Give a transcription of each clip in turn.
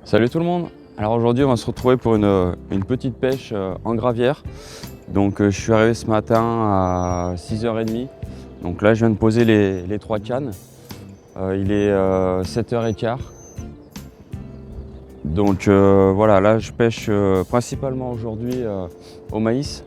Salut tout le monde. Alors aujourd'hui on va se retrouver pour une petite pêche en gravière. Donc je suis arrivé ce matin à 6h30. Donc là je viens de poser les 3 cannes. Il est 7h15. Donc voilà, là je pêche principalement aujourd'hui au maïs.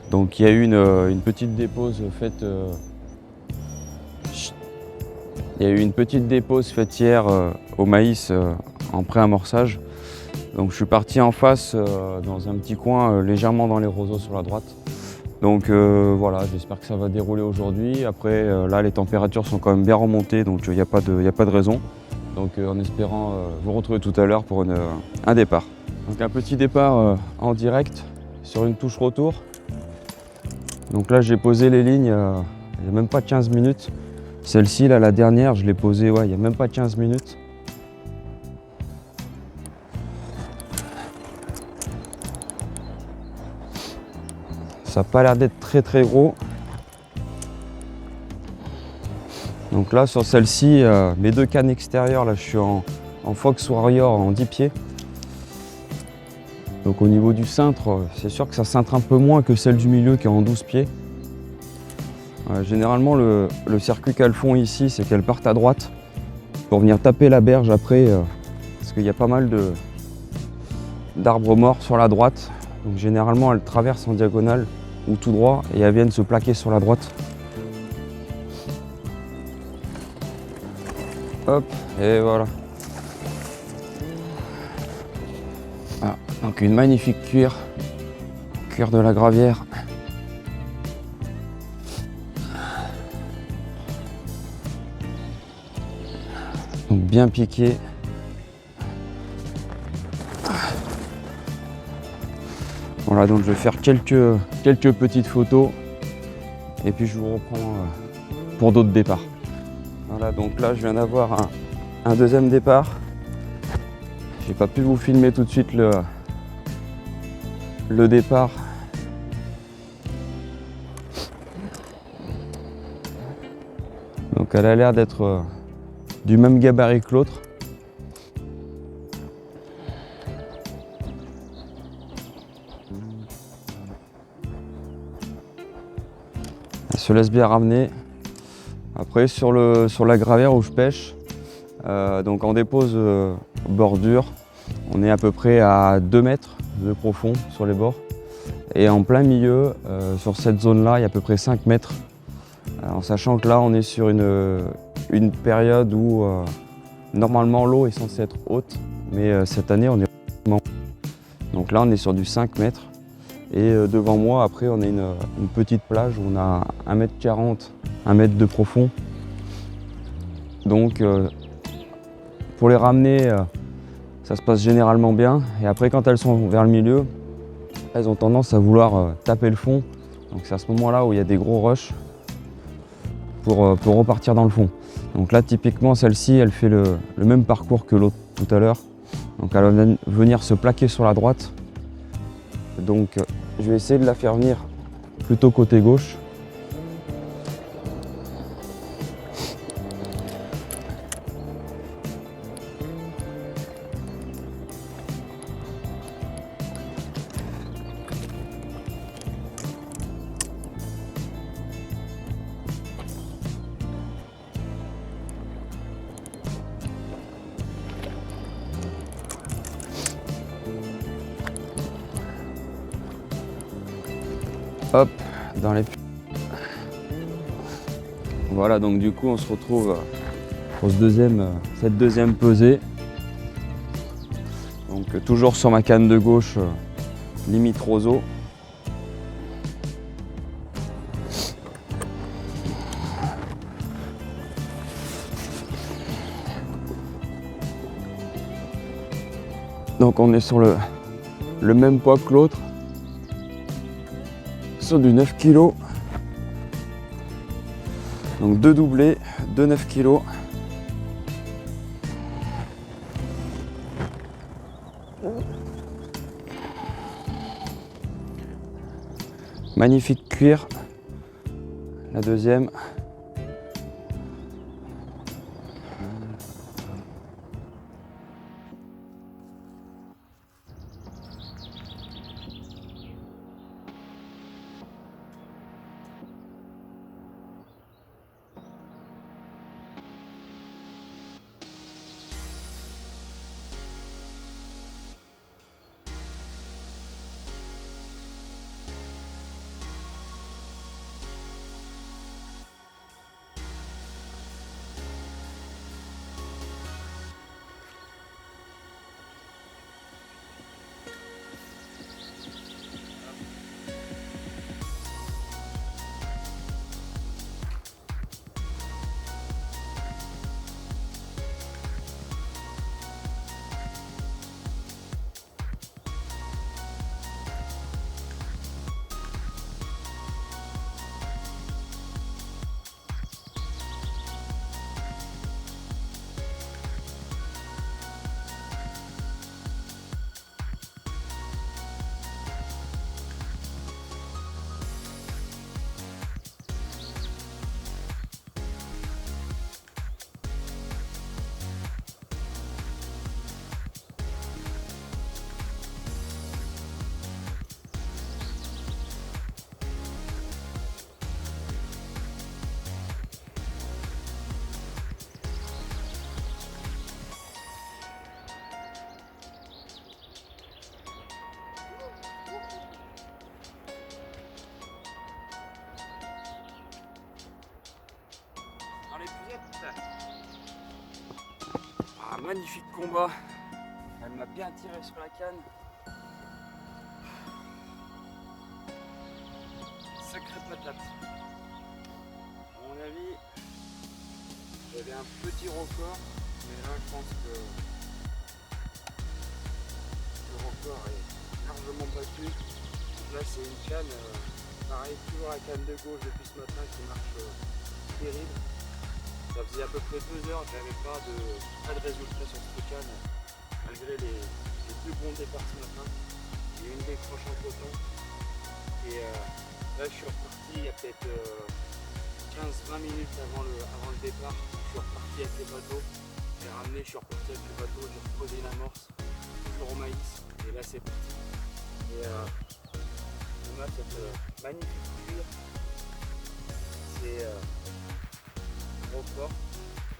Donc il y a eu une petite dépose faite. Il y a eu une petite dépose faite hier au maïs en pré-amorçage. Donc je suis parti en face dans un petit coin légèrement dans les roseaux sur la droite. Donc voilà, j'espère que ça va dérouler aujourd'hui. Après là les températures sont quand même bien remontées, donc il n'y a pas de raison. Donc en espérant vous retrouver tout à l'heure pour un départ. Donc un petit départ en direct sur une touche retour. Donc là j'ai posé les lignes il n'y a même pas 15 minutes. Celle-ci là, la dernière, je l'ai posée il n'y a même pas 15 minutes. Ça n'a pas l'air d'être très gros. Donc là sur celle-ci, mes 2 cannes extérieures, là je suis en Fox Warrior en 10 pieds. Donc au niveau du cintre, c'est sûr que ça cintre un peu moins que celle du milieu qui est en 12 pieds. Généralement le circuit qu'elles font ici, c'est qu'elles partent à droite pour venir taper la berge après, parce qu'il y a pas mal d'arbres morts sur la droite. Donc généralement elles traversent en diagonale ou tout droit et elles viennent se plaquer sur la droite. Hop, et voilà. Ah, donc une magnifique cuir de la gravière. Donc bien piqué. Voilà, donc je vais faire quelques petites photos et puis je vous reprends pour d'autres départs. Voilà, donc là je viens d'avoir un deuxième départ. J'ai pas pu vous filmer tout de suite le départ. Donc elle a l'air d'être du même gabarit que l'autre. Elle se laisse bien ramener. Après sur la gravière où je pêche, donc en dépose bordure, on est à peu près à 2 mètres de profond sur les bords. Et en plein milieu, sur cette zone-là, il y a à peu près 5 mètres. En sachant que là, on est sur une période où normalement l'eau est censée être haute, mais cette année, on est donc là, on est sur du 5 mètres. Et devant moi, après, on a une petite plage où on a 1,40 m, 1 mètre de profond. Donc, pour les ramener, ça se passe généralement bien. Et après, quand elles sont vers le milieu, elles ont tendance à vouloir taper le fond. Donc c'est à ce moment-là où il y a des gros rushs pour repartir dans le fond. Donc là, typiquement, celle-ci, elle fait le même parcours que l'autre tout à l'heure. Donc elle va venir se plaquer sur la droite. Donc je vais essayer de la faire venir plutôt côté gauche. Hop, dans les... Voilà, donc du coup on se retrouve pour cette deuxième pesée. Donc toujours sur ma canne de gauche, limite roseau. Donc on est sur le même poids que l'autre. Sur du 9 kg. Donc 2 doublés de 9 kg. Magnifique cuir. La deuxième. magnifique combat. Elle m'a bien tiré sur la canne. Sacrée patate. À mon avis, j'avais un petit record, mais là je pense que le record est largement battu. Là c'est une canne, pareil, toujours la canne de gauche depuis ce matin qui marche terrible. Ça faisait à peu près 2 heures que j'avais pas de résultat sur cette canne, malgré les plus bons départs ce matin. J'ai eu une décroche en coton. Et là je suis reparti il y a peut-être 15-20 minutes avant le départ. Je suis reparti avec les bateaux. J'ai ramené, je suis reparti avec le bateau, j'ai reposé l'amorce, toujours au maïs. Et là c'est parti. Et on a cette magnifique cuir. C'est record,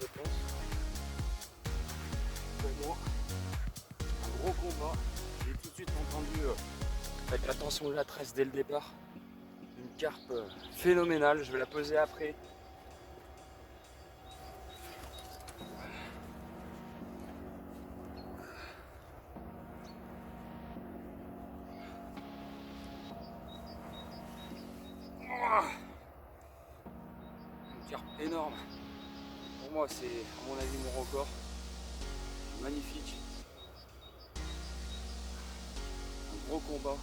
je pense. Pour moi, un gros combat. J'ai tout de suite entendu, avec la tension de la tresse dès le départ, une carpe phénoménale. Je vais la peser après. Une carpe énorme. Pour moi, c'est à mon avis mon record. Magnifique. Un gros combat.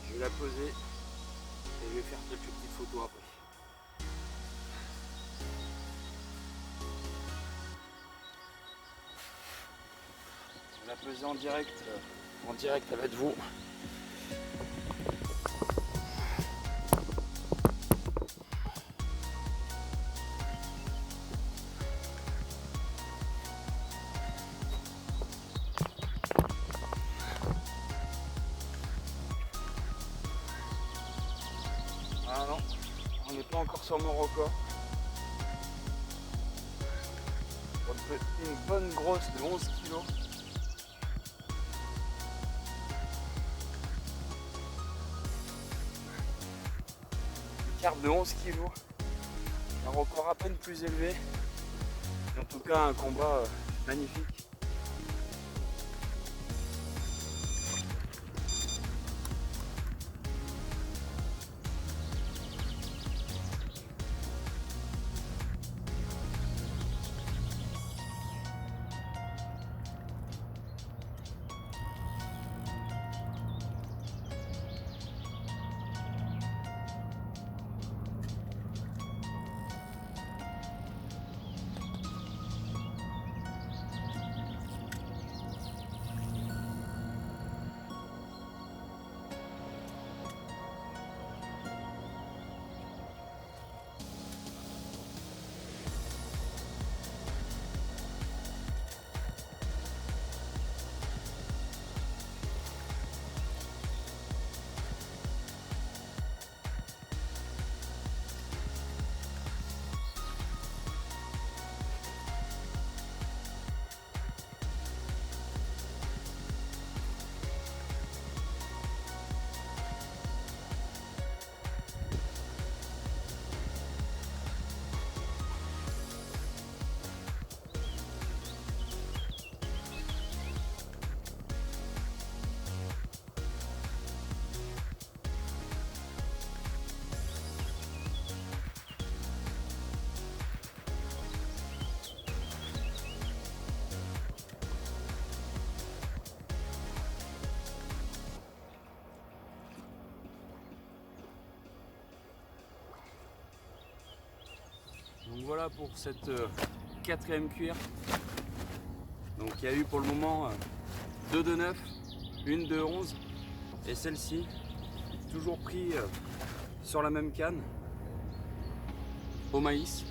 Je vais la poser et je vais faire quelques petites photos après. Je vais la peser en direct avec vous. Ah non, on n'est pas encore sur mon record. Une bonne grosse de 11 kg. Une carpe de 11 kg. Un record à peine plus élevé. Et en tout cas un combat magnifique. Donc voilà pour cette 4e cuir. Donc il y a eu pour le moment 2 de 9, une de 11 et celle-ci toujours pris sur la même canne au maïs.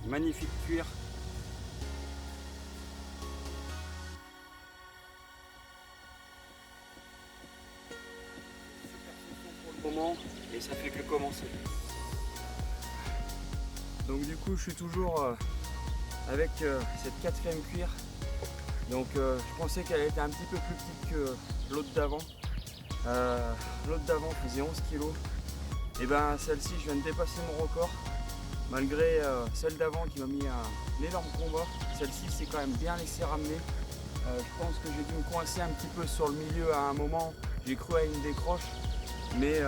Magnifique cuir. Et ça fait que commencer. Donc du coup je suis toujours avec cette 4e cuir Donc je pensais qu'elle était un petit peu plus petite que l'autre d'avant. L'autre d'avant faisait 11 kg. Et ben celle-ci, je viens de dépasser mon record. Malgré celle d'avant qui m'a mis un énorme combat. Celle-ci s'est quand même bien laissé ramener. Je pense que j'ai dû me coincer un petit peu sur le milieu à un moment. J'ai cru à une décroche. Mais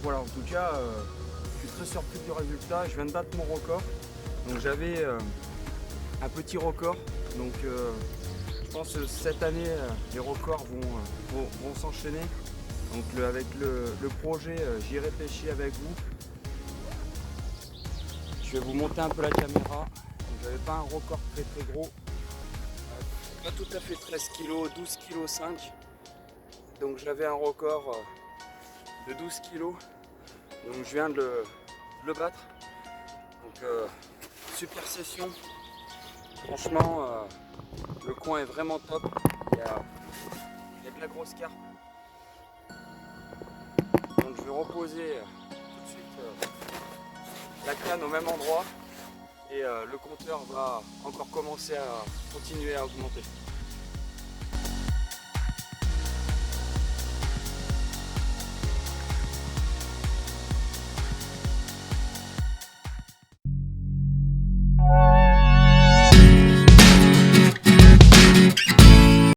voilà, en tout cas, je suis très surpris du résultat. Je viens de battre mon record. Donc j'avais un petit record. Donc je pense que cette année, les records vont s'enchaîner. Donc avec le projet, j'irai pêcher avec vous. Je vais vous monter un peu la caméra. J'avais pas un record très gros. Pas tout à fait 13 kg, 12 kg 5. Donc j'avais un record de 12 kg. Donc je viens de le battre. Donc super session. Franchement, le coin est vraiment top. Il y a de la grosse carpe. Donc je vais reposer tout de suite la canne au même endroit et le compteur va encore commencer à continuer à augmenter.